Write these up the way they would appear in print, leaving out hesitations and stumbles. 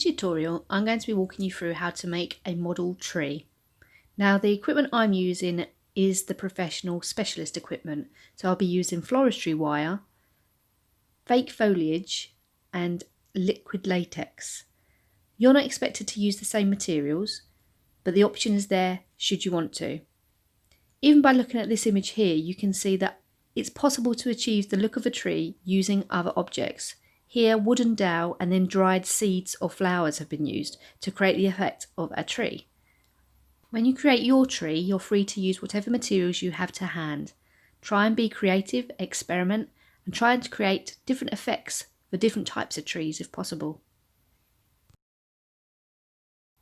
tutorial, I'm going to be walking you through how to make a model tree. Now, the equipment I'm using is the professional specialist equipment. So I'll be using floristry wire, fake foliage and liquid latex. You're not expected to use the same materials, but the option is there should you want to. Even by looking at this image here, you can see that it's possible to achieve the look of a tree using other objects. Here, wooden dowel and then dried seeds or flowers have been used to create the effect of a tree. When you create your tree, you're free to use whatever materials you have to hand. Try and be creative, experiment, and try to create different effects for different types of trees if possible.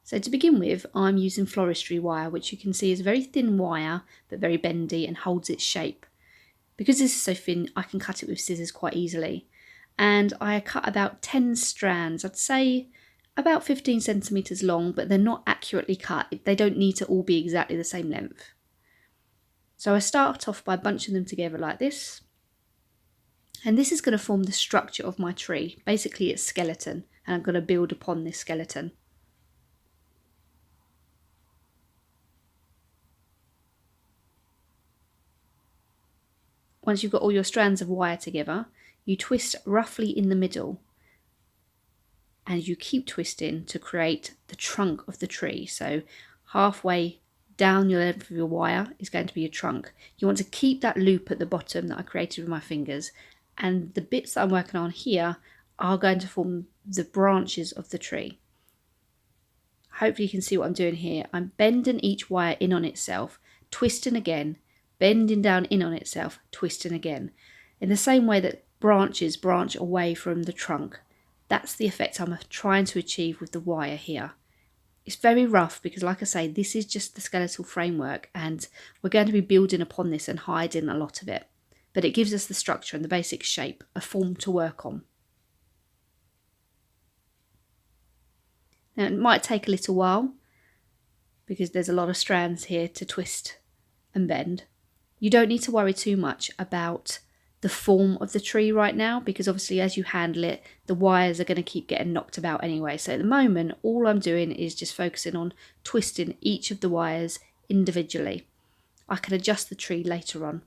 So to begin with, I'm using floristry wire, which you can see is a very thin wire, but very bendy and holds its shape. Because this is so thin, I can cut it with scissors quite easily. And I cut about 10 strands, I'd say about 15 centimetres long, but they're not accurately cut. They don't need to all be exactly the same length. So I start off by bunching them together like this. And this is going to form the structure of my tree, basically its skeleton, and I'm going to build upon this skeleton. Once you've got all your strands of wire together, you twist roughly in the middle and you keep twisting to create the trunk of the tree. So halfway down your length of your wire is going to be your trunk. You want to keep that loop at the bottom that I created with my fingers, and the bits that I'm working on here are going to form the branches of the tree. Hopefully you can see what I'm doing here. I'm bending each wire in on itself, twisting again, bending down in on itself, twisting again. In the same way that branches branch away from the trunk. That's the effect I'm trying to achieve with the wire here. It's very rough because, like I say, this is just the skeletal framework and we're going to be building upon this and hiding a lot of it. But it gives us the structure and the basic shape, a form to work on. Now it might take a little while because there's a lot of strands here to twist and bend. You don't need to worry too much about the form of the tree right now, because obviously as you handle it, the wires are going to keep getting knocked about anyway. So at the moment, all I'm doing is just focusing on twisting each of the wires individually. I can adjust the tree later on.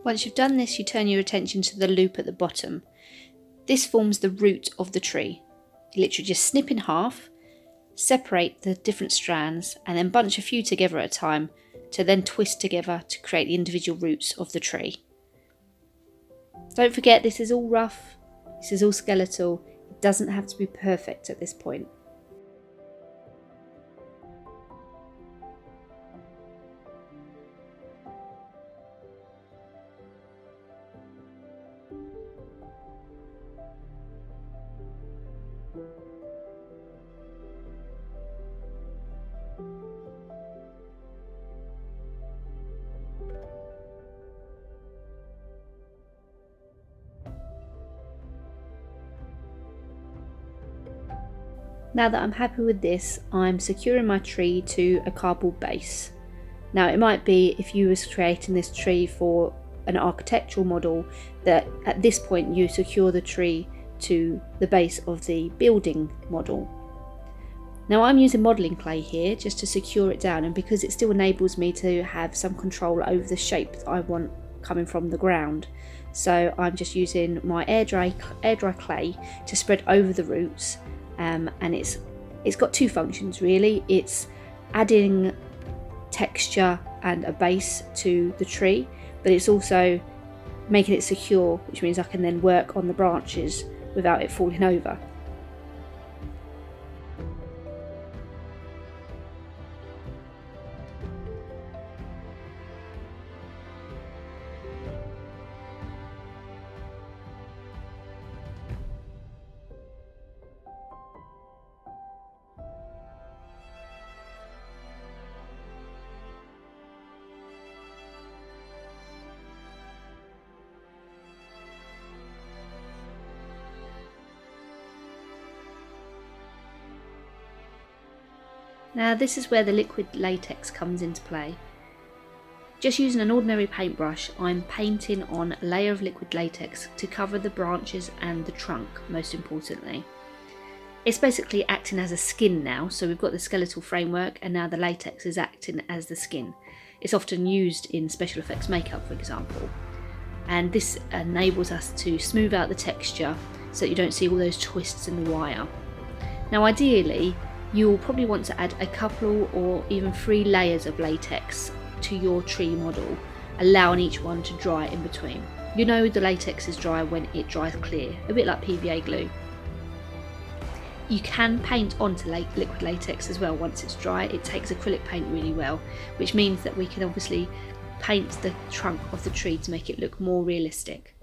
Once you've done this, you turn your attention to the loop at the bottom. This forms the root of the tree. You literally just snip in half, separate the different strands, and then bunch a few together at a time to then twist together to create the individual roots of the tree. Don't forget, this is all rough, this is all skeletal. It doesn't have to be perfect at this point. Now that I'm happy with this, I'm securing my tree to a cardboard base. Now it might be, if you was creating this tree for an architectural model, that at this point you secure the tree to the base of the building model. Now I'm using modelling clay here just to secure it down, and because it still enables me to have some control over the shape that I want coming from the ground. So I'm just using my air dry clay to spread over the roots. And it's got two functions really. It's adding texture and a base to the tree, but it's also making it secure, which means I can then work on the branches without it falling over. Now this is where the liquid latex comes into play. Just using an ordinary paintbrush, I'm painting on a layer of liquid latex to cover the branches and the trunk, most importantly. It's basically acting as a skin now, so we've got the skeletal framework and now the latex is acting as the skin. It's often used in special effects makeup, for example. And this enables us to smooth out the texture so that you don't see all those twists in the wire. Now ideally, you'll probably want to add a couple or even 3 layers of latex to your tree model, allowing each one to dry in between. You know the latex is dry when it dries clear, a bit like PVA glue. You can paint onto liquid latex as well once it's dry. It takes acrylic paint really well, which means that we can obviously paint the trunk of the tree to make it look more realistic.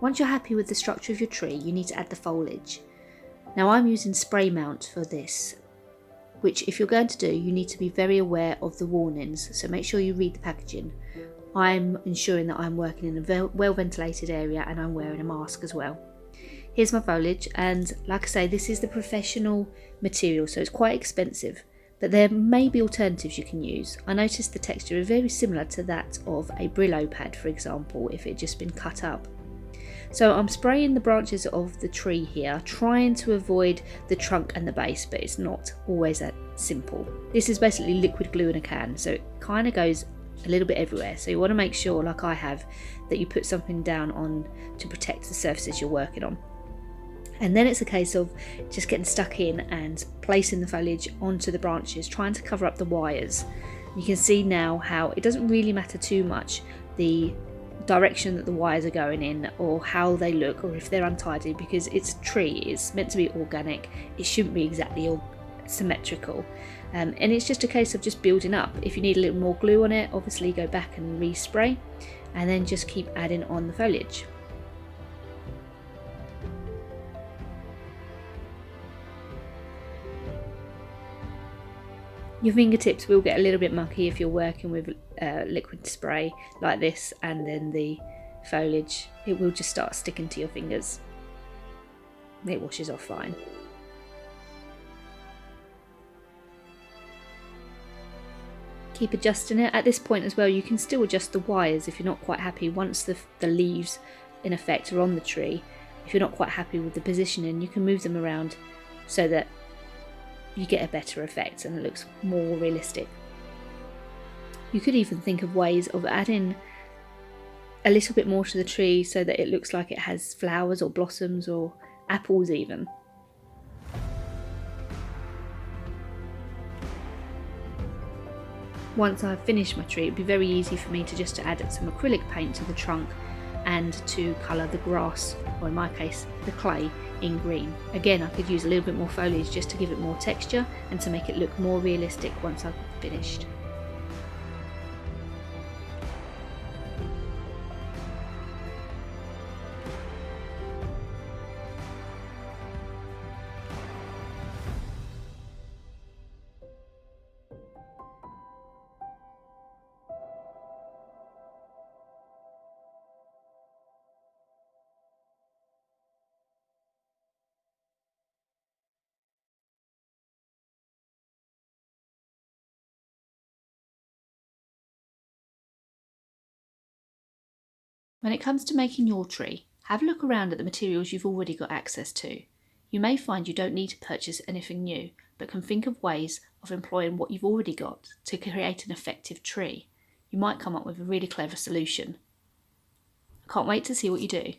Once you're happy with the structure of your tree, you need to add the foliage. Now I'm using spray mount for this, which if you're going to do, you need to be very aware of the warnings, so make sure you read the packaging. I'm ensuring that I'm working in a well ventilated area and I'm wearing a mask as well. Here's my foliage, and like I say, this is the professional material, so it's quite expensive, but there may be alternatives you can use. I noticed the texture is very similar to that of a Brillo pad, for example, if it had just been cut up. So I'm spraying the branches of the tree here, trying to avoid the trunk and the base, but it's not always that simple. This is basically liquid glue in a can, so it kind of goes a little bit everywhere. So you want to make sure, like I have, that you put something down on to protect the surfaces you're working on. And then it's a case of just getting stuck in and placing the foliage onto the branches, trying to cover up the wires. You can see now how it doesn't really matter too much the direction that the wires are going in or how they look or if they're untidy, because it's a tree, it's meant to be organic, it shouldn't be exactly all symmetrical, and it's just a case of just building up. If you need a little more glue on it, obviously go back and respray and then just keep adding on the foliage. Your fingertips will get a little bit mucky if you're working with liquid spray like this, and then the foliage, it will just start sticking to your fingers. It washes off fine. Keep adjusting it. At this point as well, you can still adjust the wires if you're not quite happy. Once the leaves in effect are on the tree, if you're not quite happy with the positioning, you can move them around so that you get a better effect and it looks more realistic. You could even think of ways of adding a little bit more to the tree so that it looks like it has flowers or blossoms or apples even. Once I've finished my tree, it'd be very easy for me to just add some acrylic paint to the trunk and to colour the grass, or in my case the clay, in green. Again, I could use a little bit more foliage just to give it more texture and to make it look more realistic once I've finished. When it comes to making your tree, have a look around at the materials you've already got access to. You may find you don't need to purchase anything new, but can think of ways of employing what you've already got to create an effective tree, you might come up with a really clever solution. I can't wait to see what you do.